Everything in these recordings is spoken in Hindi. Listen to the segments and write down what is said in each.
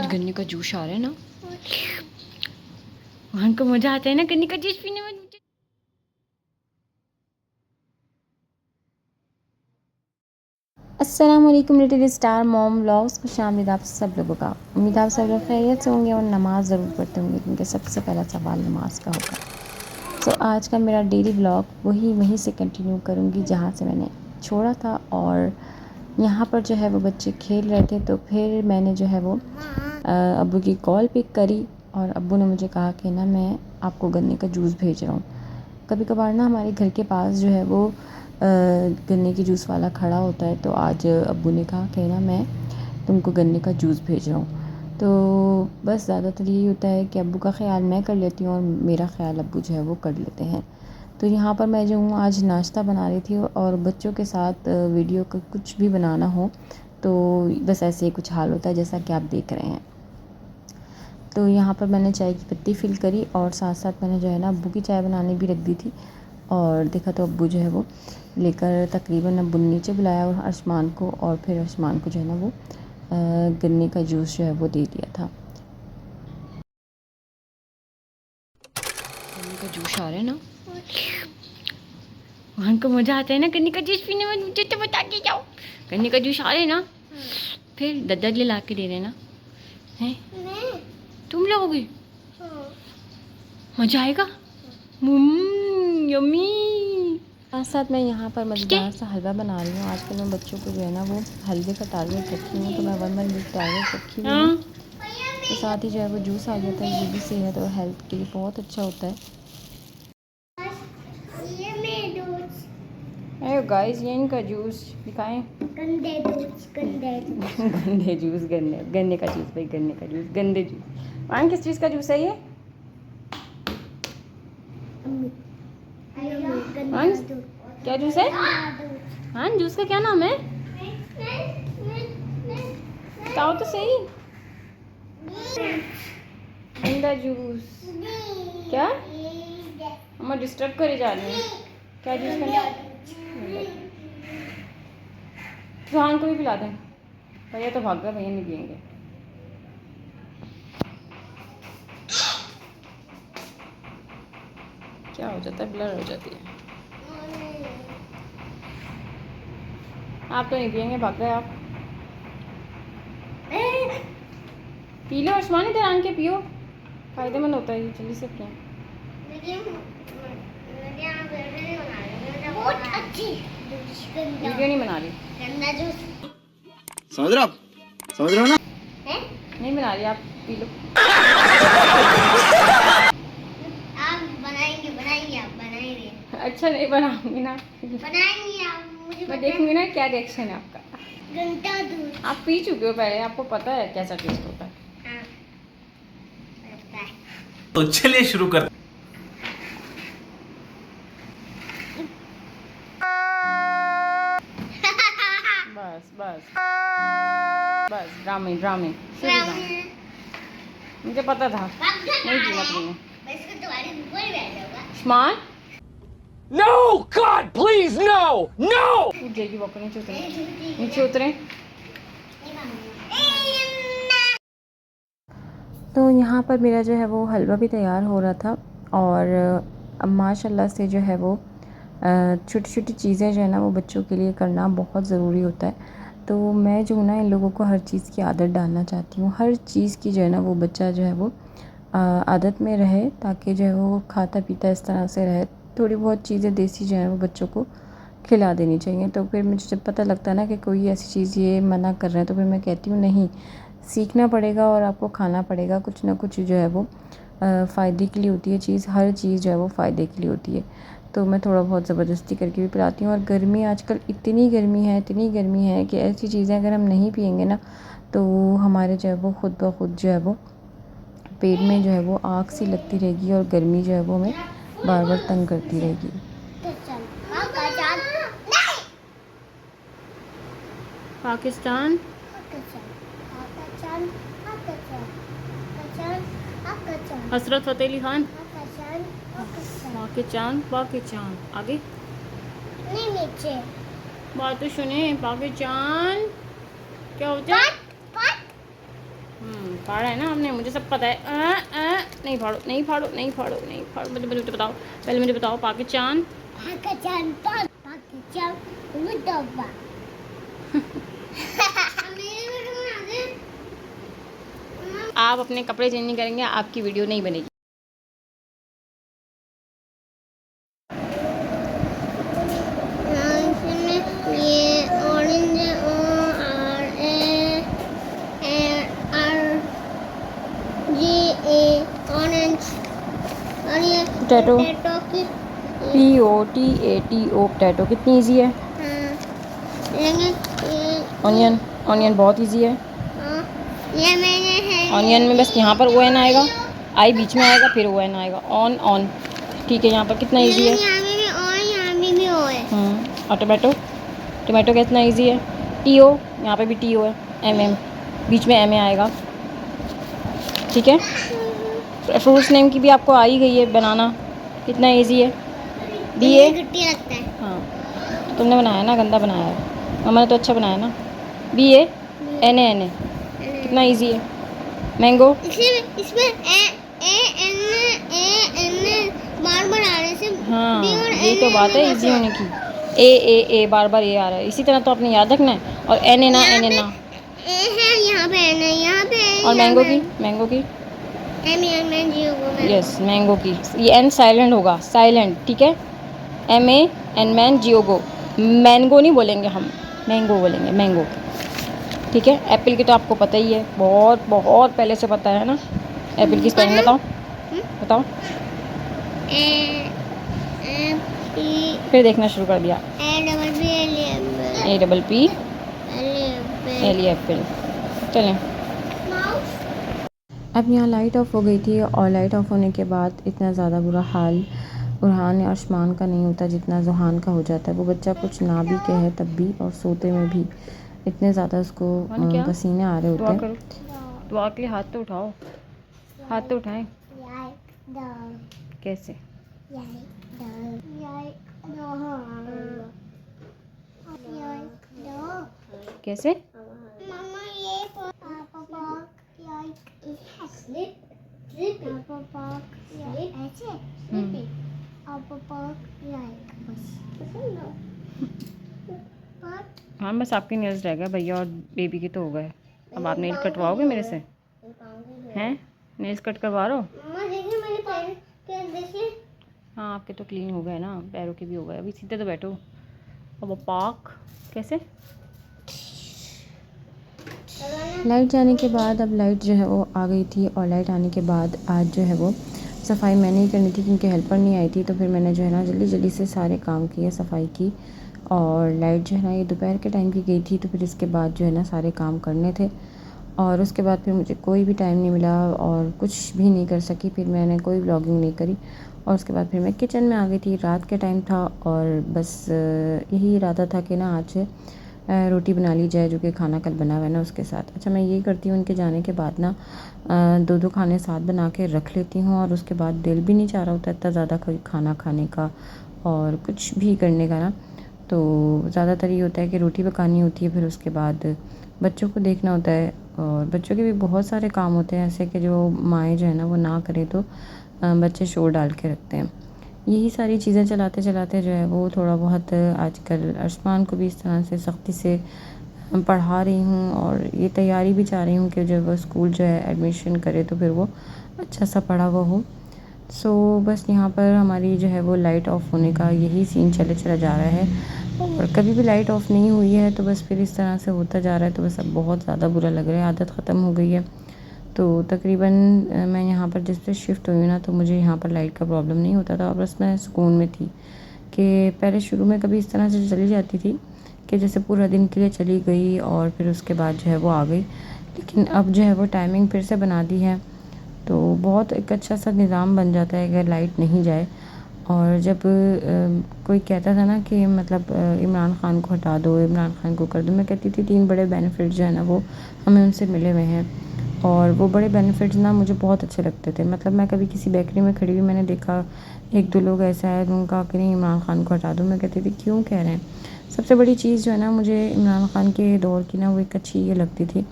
गन्ने का जूस आ रहा है ना, वहाँ को मजा आता है ना गन्ने का जूस पीने में। अस्सलाम वालेकुम लिटिल स्टार मॉम व्लॉग्स, खुशामदीद आप सब लोगों का। उम्मीद आप सब लोग खैरियत से होंगे और नमाज़ ज़रूर पढ़ते होंगे, क्योंकि सबसे पहला सवाल नमाज का होगा। तो आज का मेरा डेली व्लॉग वहीं से कंटिन्यू करूँगी जहाँ से मैंने छोड़ा था। और यहाँ पर जो है वो बच्चे खेल रहे थे, तो फिर मैंने जो है वो अब्बू की कॉल पिक करी और अब्बू ने मुझे कहा कि ना मैं आपको गन्ने का जूस भेज रहा हूँ। कभी कभार ना हमारे घर के पास जो है वो गन्ने की जूस वाला खड़ा होता है, तो आज अब्बू ने कहा कि ना मैं तुमको गन्ने का जूस भेज रहा हूँ। तो बस ज़्यादातर यही होता है कि अब्बू का ख्याल मैं कर लेती हूँ और मेरा ख्याल अब्बू जो है वो कर लेते हैं। तो यहाँ पर मैं जो हूँ आज नाश्ता बना रही थी और बच्चों के साथ वीडियो का कुछ भी बनाना हो तो बस ऐसे ही कुछ हाल होता है जैसा कि आप देख रहे हैं। तो यहाँ पर मैंने चाय की पत्ती फिल करी और साथ साथ मैंने जो है ना अब्बू की चाय बनाने भी रख दी थी। और देखा तो अब्बू जो है वो लेकर तकरीबन अब्बू ने नीचे बुलाया और आसमान को, और फिर आसमान को जो है ना वो गन्ने का जूस जो है वो दे दिया था। गन्ने का जूस आ रहा है ना, वहाँ को मज़ा आता है ना गन्ने का जूस पीने में। मुझे तो बता के जाओ, गन्ने का जूस आ रहा है ना, फिर दादा ले ला के दे रहे ना हैं, तुम लोगे मज़ा आएगा। यम्मी। साथ साथ मैं यहाँ पर मज़ेदार सा हलवा बना रही हूँ। आजकल मैं बच्चों को जो है ना वो हलवे का टारगेट रखी हूँ, तो मैं 1 वीक टारगेट रखी हुई हूँ। तो साथ ही जो है वो जूस आ जाता है, ये भी सेहत और हेल्थ के लिए बहुत अच्छा होता है। अरे गाइस, ये इनका जूस दिखाएं। गंदे जूस गन्ने का जूस भाई, गन्ने का जूस, गंदे जूस। मान किस चीज़ का जूस है ये? क्या जूस है? हाँ, जूस का क्या नाम है? बताओ तो सही। गंदा जूस क्या? हम डिस्टर्ब करे जा रहे हैं। क्या जूस का? सुहान को भी पिला दें। भैया तो भाग गए, भैया नहीं पियेंगे। क्या हो जाता है, ब्लर हो जाती है। आप तो नहीं पियेंगे, भाग गए आप। पी लो आसमान, इधर आन के पियो, फायदेमंद होता है, जल्दी से पिए। वीडियो नहीं बना रही, समझ रहे हो ना? नहीं बना रही, आप पी लो। आप बनाएंगे आप बनाएंगे। अच्छा नहीं बनाऊंगी ना, बनाएंगे आप, मुझे मैं देखूंगी ना क्या रिएक्शन है आपका। घंटा दूध आप पी चुके हो पहले, आपको पता है कैसा टेस्ट होता है। तो चलिए शुरू कर। बस बस बस, ड्रामे ड्रामे मुझे पता था नहीं पीना तुमने। Usman, No, God, please, no, no. उठ जाएगी वो, नीचे उतरे, नीचे उतरे। तो यहाँ पर मेरा जो है वो हलवा भी तैयार हो रहा था। और अब माशाल्लाह से जो है वो छोटी छोटी चीज़ें जो है ना वो बच्चों के लिए करना बहुत ज़रूरी होता है। तो मैं जो हूँ ना इन लोगों को हर चीज़ की आदत डालना चाहती हूँ, हर चीज़ की जो है ना वो बच्चा जो है वो आदत में रहे, ताकि जो है वो खाता पीता इस तरह से रहे। थोड़ी बहुत चीज़ें देसी जो है वो बच्चों को खिला देनी चाहिए। तो फिर मुझे जब पता लगता है ना कि कोई ऐसी चीज़ ये मना कर रहे हैं, तो फिर मैं कहती हूँ नहीं, सीखना पड़ेगा और आपको खाना पड़ेगा। कुछ ना कुछ जो है वो फ़ायदे के लिए होती है चीज़, हर चीज़ जो है वो फ़ायदे के लिए होती है। तो मैं थोड़ा बहुत ज़बरदस्ती करके भी पिलाती हूँ। और गर्मी आजकल इतनी गर्मी है कि ऐसी चीज़ें अगर हम नहीं पियेंगे ना तो हमारे जो है वो खुद ब खुद जो है वो पेट में जो है वो आग सी लगती रहेगी और गर्मी जो है वो हमें बार बार तंग करती रहेगी। पाकिस्तान हसरत फ़तेह अली खान, पाकिस्तान आगे नहीं, नीचे बात तो सुने पाकिस्तान क्या होता है। फाड़ा है ना आपने, मुझे सब पता है। नहीं फाड़ो नहीं फाड़ो नहीं फाड़ो नहीं फाड़ो, मुझे बताओ, पहले मुझे बताओ पाकिस्तान। आप अपने कपड़े चेंज नहीं करेंगे, आपकी वीडियो नहीं बनेगी। ये ऑरेंज ऑरेंज और ये पोटैटो पोटैटो की POTATO पोटैटो कितनी ईजी है। लेकिन ऑनियन ऑनियन बहुत ईजी है। ये मैंने है ऑनियन में बस यहाँ पर ON आएगा, आई बीच में आएगा, फिर ON आएगा, ऑन ऑन। ठीक है, यहाँ पर कितना ईजी है। यहाँ पे भी ओ है, यहाँ पे भी ओ है। और टमाटो टमाटो कितना ईजी है। TO, यहाँ पे भी TO है। MM बीच में MA आएगा। ठीक है, फ्रूट्स नेम की भी आपको आ ही गई है। बनाना कितना इजी है। BA गट्टी लगता है। हाँ, तुमने बनाया ना, गंदा बनाया है, मम्मा ने तो अच्छा बनाया ना। BA NA कितना इजी है। मैंगो इसमें ए बार बार आ रहे से हाँ, B और ये तो NA बात है में इजी बचा होने की। A बार बार ये आ रहा है, इसी तरह तो आपने याद रखना है। और NA ना यहाँ NA पे ना। ए है, यहाँ पे एन है, यहाँ पे है, और यहाँ पे मैंगो की MANGO यस, मैंगो की ये N साइलेंट होगा, साइलेंट। ठीक है, MAN GO मैंगो नहीं बोलेंगे हम, मैंगो बोलेंगे, मैंगो। ठीक है, एप्पल की तो आपको पता ही है, बहुत बहुत पहले से पता है ना। एप्पल की स्पेलिंग बताओ बताओ। फिर देखना शुरू कर दिया। APPL Apple. चलें, अब यहाँ लाइट ऑफ हो गई थी, और लाइट ऑफ होने के बाद इतना ज़्यादा बुरा हाल बुरहान या आसमान का नहीं होता जितना जुहान का हो जाता है। वो बच्चा कुछ ना भी कहे तब भी, और सोते में भी इतने ज़्यादा उसको पसीने आ रहे होते हैं। दुआ के लिए हाथ तो उठाओ, हाथ तो उठाएं। कैसे कैसे मम्मा ये पापा हाँ, बस आपके नेल्स रह गए, भैया और बेबी के तो हो गए। अब आप नेल कटवाओगे मेरे से? हैं, नेल्स कट करवा रहे हो? मम्मा देखिए मैंने पैर देखिए। हाँ, आपके तो क्लीन हो गए ना, पैरों के भी हो गए। अभी सीधे तो बैठो। अब पाक कैसे। लाइट जाने के बाद, अब लाइट जो है वो आ गई थी, और लाइट आने के बाद आज जो है वो सफाई मैंने ही करनी थी क्योंकि हेल्पर नहीं आई थी। तो फिर मैंने जो है ना जल्दी जल्दी से सारे काम किए, सफाई की। और लाइट जो है ना ये दोपहर के टाइम की गई थी, तो फिर इसके बाद जो है ना सारे काम करने थे। और उसके बाद फिर मुझे कोई भी टाइम नहीं मिला और कुछ भी नहीं कर सकी। फिर मैंने कोई व्लॉगिंग नहीं करी, और उसके बाद फिर मैं किचन में आ गई थी। रात के टाइम था, और बस यही इरादा था कि ना आज रोटी बना ली जाए, जो कि खाना कल बना हुआ है ना उसके साथ। अच्छा, मैं यही करती हूँ उनके जाने के बाद ना दो खाने साथ बना के रख लेती हूँ, और उसके बाद दिल भी नहीं चाह रहा होता इतना ज़्यादा कोई खाना खाने का और कुछ भी करने का ना। तो ज़्यादातर ये होता है कि रोटी पकानी होती है, फिर उसके बाद बच्चों को देखना होता है। और बच्चों के भी बहुत सारे काम होते हैं ऐसे कि जो माएँ जो है ना वो ना करें तो बच्चे शोर डाल के रखते हैं। यही सारी चीज़ें चलाते चलाते जो है वो थोड़ा बहुत आजकल अरसमान को भी इस तरह से सख्ती से पढ़ा रही हूँ, और ये तैयारी भी चाह रही हूँ कि जब वो स्कूल जो है एडमिशन करे तो फिर वो अच्छा सा पढ़ा हुआ हो। सो बस यहाँ पर हमारी जो है वो लाइट ऑफ होने का यही सीन चला जा रहा है, और कभी भी लाइट ऑफ नहीं हुई है तो बस फिर इस तरह से होता जा रहा है। तो बस अब बहुत ज़्यादा बुरा लग रहा है, आदत ख़त्म हो गई है। तो तकरीबन मैं यहाँ पर जिस पे शिफ्ट हुई ना, तो मुझे यहाँ पर लाइट का प्रॉब्लम नहीं होता था, और बस मैं सुकून में थी कि पहले शुरू में कभी इस तरह से चली जाती थी कि जैसे पूरा दिन के लिए चली गई और फिर उसके बाद जो है वो आ गई। लेकिन अब जो है वो टाइमिंग फिर से बना दी है, तो बहुत एक अच्छा सा निज़ाम बन जाता है अगर लाइट नहीं जाए। और जब कोई कहता था ना कि मतलब इमरान ख़ान को हटा दो, इमरान ख़ान को कर दो, मैं कहती थी 3 बड़े बेनिफिट जो है ना वो हमें उनसे मिले हुए हैं, और वो बड़े बेनिफिट्स ना मुझे बहुत अच्छे लगते थे। मतलब मैं कभी किसी बेकरी में खड़ी हुई, मैंने देखा 1-2 लोग ऐसा है उनका कि नहीं इमरान ख़ान को हटा दो, मैं कहती थी क्यों कह रहे हैं, सबसे बड़ी चीज़ जो है ना मुझे इमरान ख़ान के दौर की ना वो एक अच्छी ये लगती थी,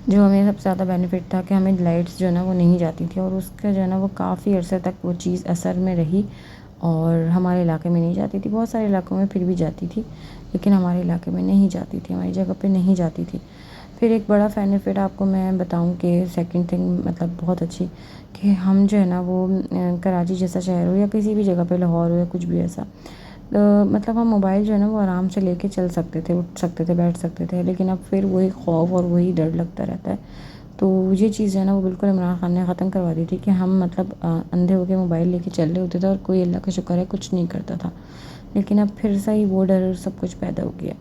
जो हमें सबसे ज़्यादा बेनिफिट था कि हमें लाइट्स जो है ना वो नहीं जाती थी, और उसका जो है ना वो काफ़ी अरसे तक वो चीज़ असर में रही और हमारे इलाके में नहीं जाती थी। बहुत सारे इलाकों में फिर भी जाती थी, लेकिन हमारे इलाके में नहीं जाती थी, हमारी जगह पे नहीं जाती थी। फिर एक बड़ा बेनिफिट आपको मैं बताऊं कि सेकंड थिंग मतलब बहुत अच्छी, कि हम जो है ना वो कराची जैसा शहर हो या किसी भी जगह पे, लाहौर हो या कुछ भी ऐसा, मतलब हम मोबाइल जो है ना वो आराम से लेके चल सकते थे, उठ सकते थे, बैठ सकते थे। लेकिन अब फिर वही खौफ और वही डर लगता रहता है। तो ये चीज़ जो है ना वो बिल्कुल इमरान ख़ान ने ख़त्म करवा दी थी कि हम मतलब अंधे होके मोबाइल लेके चल रहे होते थे और कोई अल्लाह का शुक्र है कुछ नहीं करता था। लेकिन अब फिर से ही वो डर सब कुछ पैदा हो गया।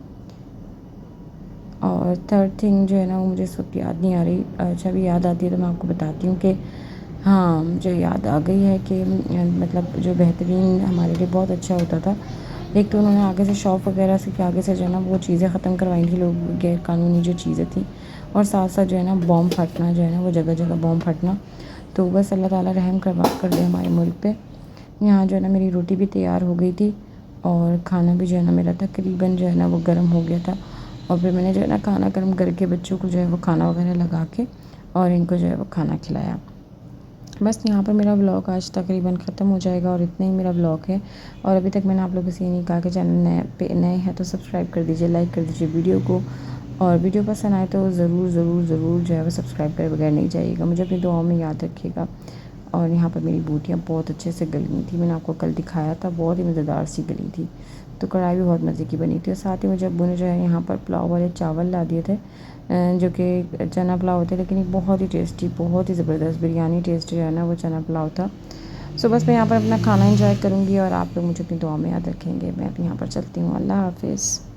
और थर्ड थिंग जो है ना वो मुझे इस वक्त याद नहीं आ रही, अच्छा भी याद आती है तो मैं आपको बताती हूँ कि हाँ, मुझे याद आ गई है कि मतलब जो बेहतरीन हमारे लिए बहुत अच्छा होता था, एक तो उन्होंने आगे से शॉप वगैरह से कि आगे से जो है ना वो चीज़ें ख़त्म करवाई थी, लोग गैर कानूनी जो चीज़ें थी, और साथ साथ जो है ना बॉम्ब फटना जो है ना वो जगह जगह बॉम्ब फटना। तो बस अल्लाह ताला रहम कर दे हमारे मुल्क पे। यहाँ जो है ना मेरी रोटी भी तैयार हो गई थी और खाना भी जो है ना मेरा तकरीबन जो है ना वो गर्म हो गया था, और फिर मैंने जो है ना खाना गर्म करके बच्चों को जो है वो खाना वगैरह लगा के और इनको जो है वो खाना खिलाया। बस यहाँ पर मेरा व्लॉग आज तकरीबन ख़त्म हो जाएगा, और इतना ही मेरा व्लॉग है। और अभी तक मैंने आप लोगों से ये नहीं कहा कि चैनल नए हैं तो सब्सक्राइब कर दीजिए, लाइक कर दीजिए वीडियो को, और वीडियो पसंद आए तो ज़रूर ज़रूर ज़रूर जो है वो सब्सक्राइब करे बगैर नहीं जाइएगा। मुझे अपनी दुआओं में याद रखिएगा। और यहाँ पर मेरी बूटियाँ बहुत अच्छे से गली हुई थी, मैंने आपको कल दिखाया था, बहुत ही मज़ेदार सी गली थी। तो कढ़ाई भी बहुत मज़े की बनी थी। और साथ ही मुझे अब्बू ने जो है यहाँ पर पुलाव वाले चावल ला दिए थे, जो कि चना पुलाव होते, लेकिन ये बहुत ही टेस्टी, बहुत ही ज़बरदस्त बिरयानी टेस्ट जो है ना वो चना पुलाव था। सो बस मैं यहाँ पर अपना खाना एंजॉय करूँगी और आप लोग मुझे अपनी दुआ में याद रखेंगे। मैं अब यहाँ पर चलती हूँ। अल्लाह हाफ़िज़।